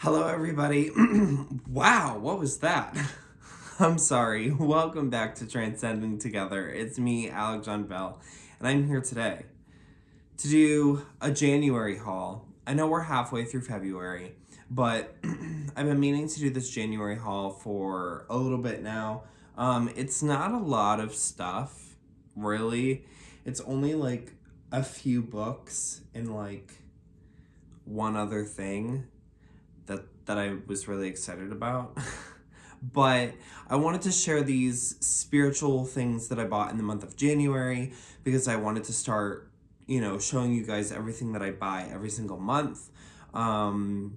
Hello, everybody. Wow, what was that? I'm sorry. Welcome back to Transcending Together. It's me, Alec John Bell, and I'm here today to do a January haul. I know we're halfway through February, but I've been meaning to do this January haul for a little bit now. It's not a lot of stuff, really. It's only like a few books and like one other thing that I was really excited about. But I wanted to share these spiritual things that I bought in the month of January because I wanted to start, showing you guys everything that I buy every single month. And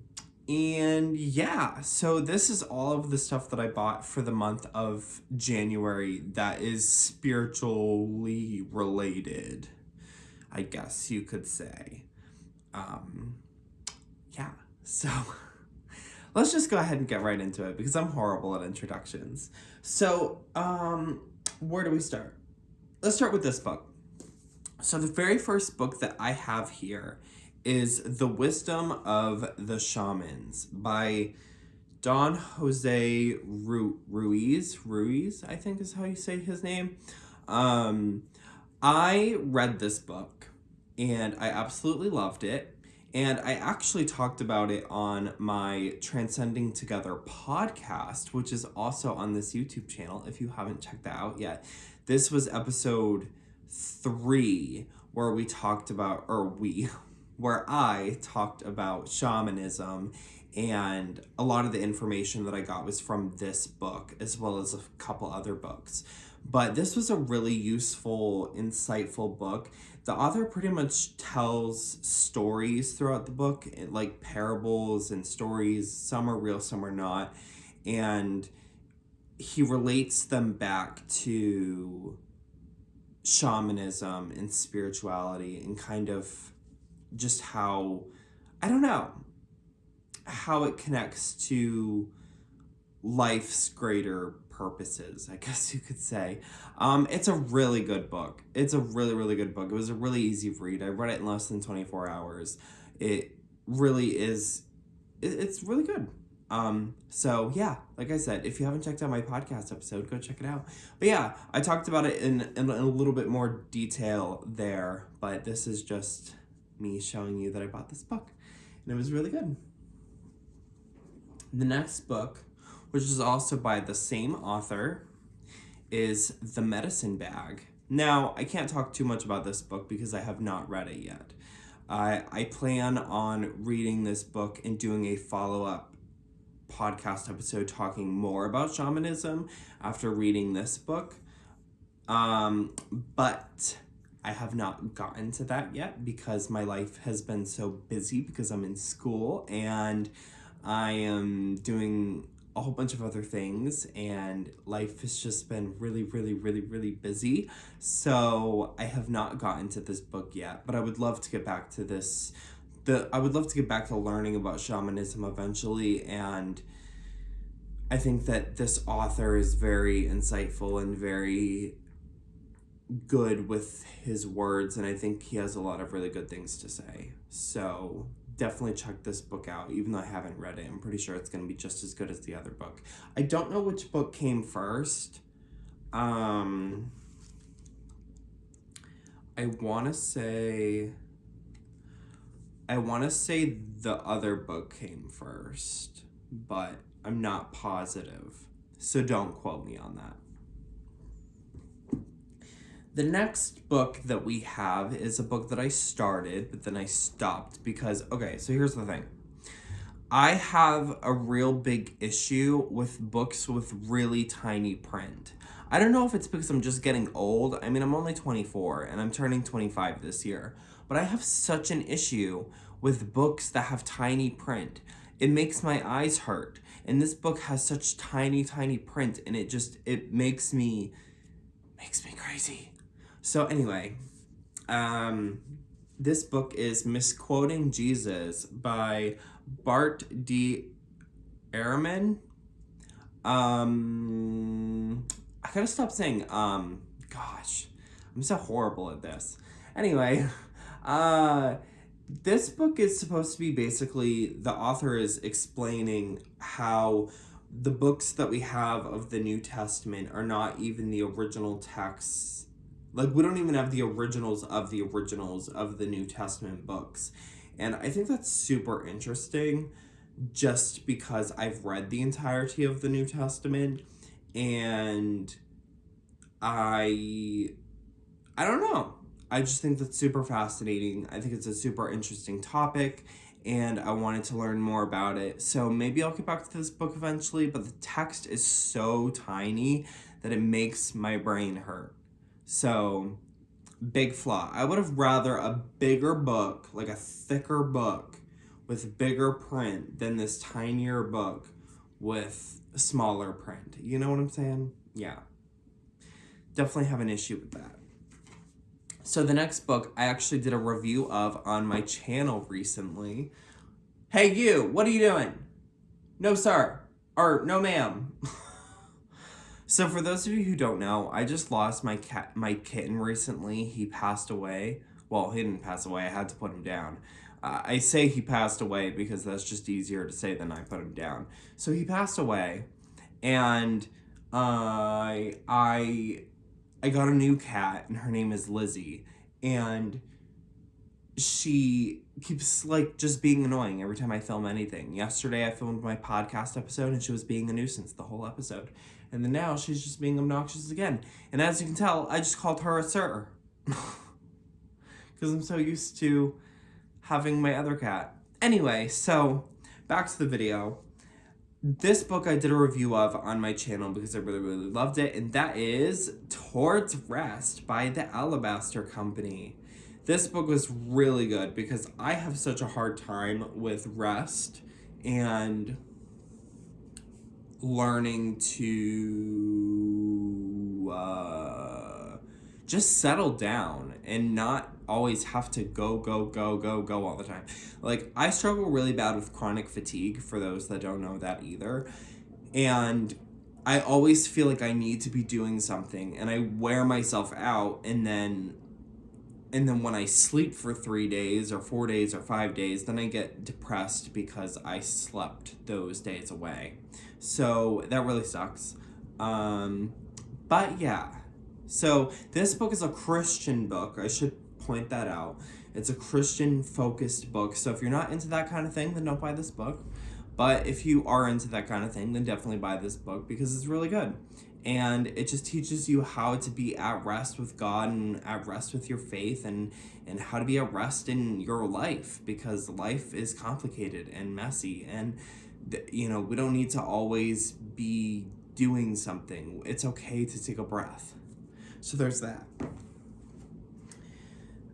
yeah, so this is all of the stuff that I bought for the month of January that is spiritually related, I guess you could say. Yeah, so let's just go ahead and get right into it because I'm horrible at introductions. So, where do we start? Let's start with this book. So, the very first book that I have here is The Wisdom of the Shamans by Don Jose Ruiz, I think is how you say his name. I read this book and I absolutely loved it. And I actually talked about it on my Transcending Together podcast, which is also on this YouTube channel if you haven't checked that out yet. This was episode 3 where we talked about, where I talked about shamanism, and a lot of the information that I got was from this book as well as a couple other books. But this was a really useful, insightful book. The author pretty much tells stories throughout the book, like parables and stories. Some are real, some are not. And he relates them back to shamanism and spirituality and kind of just how, I don't know, how it connects to life's greater purposes, I guess you could say. It's a really good book. It's a really, really good book. It was a really easy read. I read it in less than 24 hours. It really is, it's really good. So yeah, like I said, if you haven't checked out my podcast episode, go check it out. But yeah, I talked about it in a little bit more detail there, but this is just me showing you that I bought this book, and it was really good. The next book, which is also by the same author, is The Medicine Bag. Now, I can't talk too much about this book because I have not read it yet. I plan on reading this book and doing a follow-up podcast episode talking more about shamanism after reading this book. But I have not gotten to that yet because my life has been so busy because I'm in school and I am doing a whole bunch of other things, and life has just been really, really, really, really busy. So I have not gotten to this book yet, but I would love to get back to this. I would love to get back to learning about shamanism eventually, and I think that this author is very insightful and very good with his words, and I think he has a lot of really good things to say. So definitely check this book out, even though I haven't read it. I'm pretty sure it's going to be just as good as the other book. I don't know which book came first. I want to say the other book came first, but I'm not positive. So don't quote me on that. The next book that we have is a book that I started, but then I stopped because, okay, so here's the thing. I have a real big issue with books with really tiny print. I don't know if it's because I'm just getting old. I mean, I'm only 24 and I'm turning 25 this year, but I have such an issue with books that have tiny print. It makes my eyes hurt. And this book has such tiny, tiny print, and it makes me crazy. So anyway, this book is Misquoting Jesus by Bart D. Ehrman. I gotta stop saying, gosh, I'm so horrible at this. Anyway, This book is supposed to be basically, the author is explaining how the books that we have of the New Testament are not even the original texts. Like, we don't even have the originals of the New Testament books. And I think that's super interesting just because I've read the entirety of the New Testament, and I don't know. I just think that's super fascinating. I think it's a super interesting topic, and I wanted to learn more about it. So maybe I'll get back to this book eventually, but the text is so tiny that it makes my brain hurt. So, big flaw. I would have rather a bigger book, like a thicker book with bigger print, than this tinier book with smaller print. You know what I'm saying? Yeah. Definitely have an issue with that. So the next book I actually did a review of on my channel recently. Hey you, what are you doing? No sir, or no ma'am. So for those of you who don't know, I just lost my kitten recently. He passed away. Well, he didn't pass away, I had to put him down. I say he passed away because that's just easier to say than I put him down. So he passed away, and I got a new cat, and her name is Lizzie, and she keeps like just being annoying every time I film anything. Yesterday I filmed my podcast episode, and she was being a nuisance the whole episode. And then now she's just being obnoxious again. And as you can tell, I just called her a sir. Because I'm so used to having my other cat. Anyway, so back to the video. This book I did a review of on my channel because I really, really loved it, and that is Towards Rest by the Alabaster Company. This book was really good because I have such a hard time with rest and learning to just settle down and not always have to go all the time. Like, I struggle really bad with chronic fatigue, for those that don't know that either. And I always feel like I need to be doing something, and I wear myself out, and then when I sleep for 3 days or 4 days or 5 days, then I get depressed because I slept those days away. So that really sucks. But yeah. So this book is a Christian book. I should point that out. It's a Christian focused book. So if you're not into that kind of thing, then don't buy this book. But if you are into that kind of thing, then definitely buy this book because it's really good. And it just teaches you how to be at rest with God and at rest with your faith, and how to be at rest in your life, because life is complicated and messy, and we don't need to always be doing something. It's okay to take a breath. So there's that.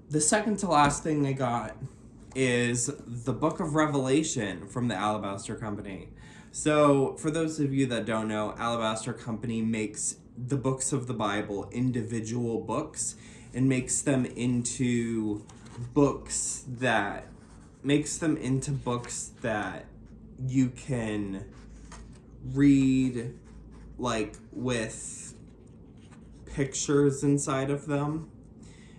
The second to last thing I got is the Book of Revelation from the Alabaster Company. So for those of you that don't know, Alabaster Company makes the books of the Bible individual books and makes them into books that you can read, like, with pictures inside of them.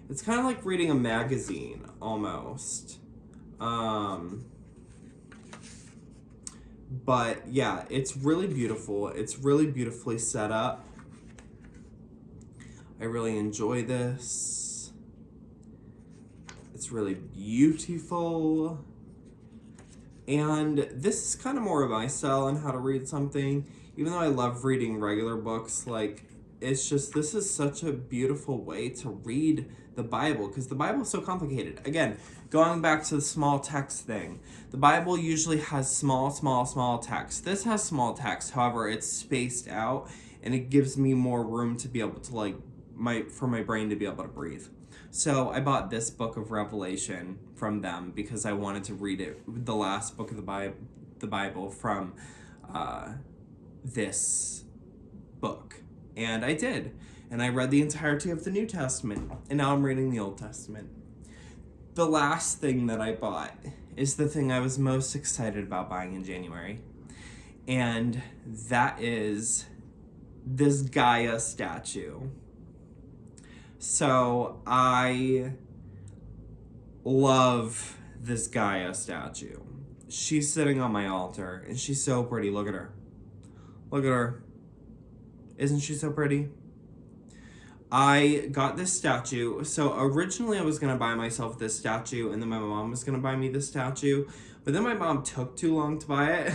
It's kind of like reading a magazine almost. But yeah, it's really beautiful. It's really beautifully set up. I really enjoy this. It's really beautiful. And this is kind of more of my style on how to read something. Even though I love reading regular books, like, it's just, this is such a beautiful way to read the Bible, because the Bible is so complicated. Again, going back to the small text thing, the Bible usually has small text. This has small text, however, it's spaced out, and it gives me more room to be able to, for my brain to be able to breathe. So I bought this Book of Revelation from them because I wanted to read it, the last book of the Bible from this book. And I did. And I read the entirety of the New Testament. And now I'm reading the Old Testament. The last thing that I bought is the thing I was most excited about buying in January. And that is this Gaia statue. So I love this Gaia statue. She's sitting on my altar, and she's so pretty. Look at her. Look at her. Isn't she so pretty? I got this statue. So originally I was going to buy myself this statue, and then my mom was going to buy me this statue. But then my mom took too long to buy it.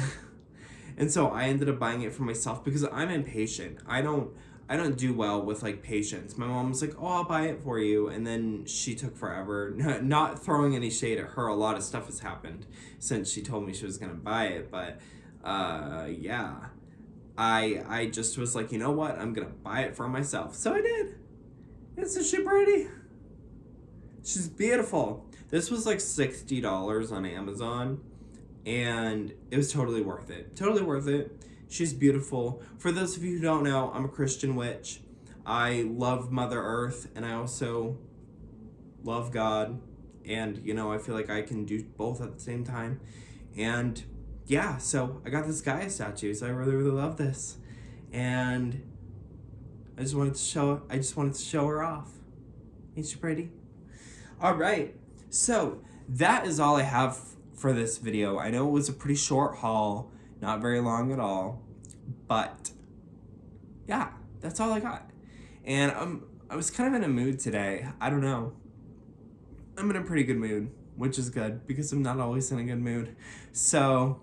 And so I ended up buying it for myself because I'm impatient. I don't do well with like patience. My mom was like, "Oh, I'll buy it for you," and then she took forever. Not throwing any shade at her. A lot of stuff has happened since she told me she was gonna buy it, but yeah, I just was like, you know what? I'm gonna buy it for myself. So I did. Isn't she pretty? She's beautiful. This was like $60 on Amazon, and it was totally worth it. Totally worth it. She's beautiful. For those of you who don't know, I'm a Christian witch. I love Mother Earth, and I also love God. And, you know, I feel like I can do both at the same time. And yeah, so I got this Gaia statue, so I really, really love this. And I just wanted to show her off. Ain't she pretty? All right. So that is all I have for this video. I know it was a pretty short haul, not very long at all, but yeah, that's all I got. And I was kind of in a mood today. I don't know. I'm in a pretty good mood, which is good because I'm not always in a good mood. So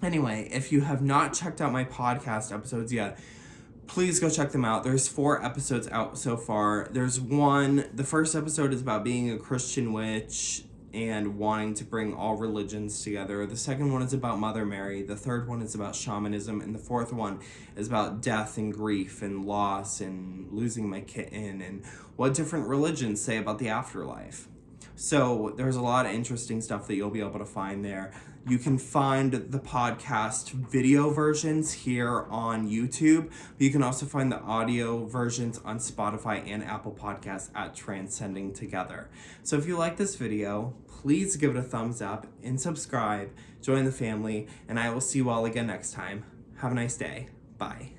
anyway, if you have not checked out my podcast episodes yet, please go check them out. There's 4 episodes out so far. There's one, the first episode is about being a Christian witch and wanting to bring all religions together. The second one is about Mother Mary. The third one is about shamanism. And the fourth one is about death and grief and loss and losing my kitten and what different religions say about the afterlife. So there's a lot of interesting stuff that you'll be able to find there. You can find the podcast video versions here on YouTube, but you can also find the audio versions on Spotify and Apple Podcasts at Transcending Together. So if you like this video, please give it a thumbs up and subscribe, join the family, and I will see you all again next time. Have a nice day. Bye.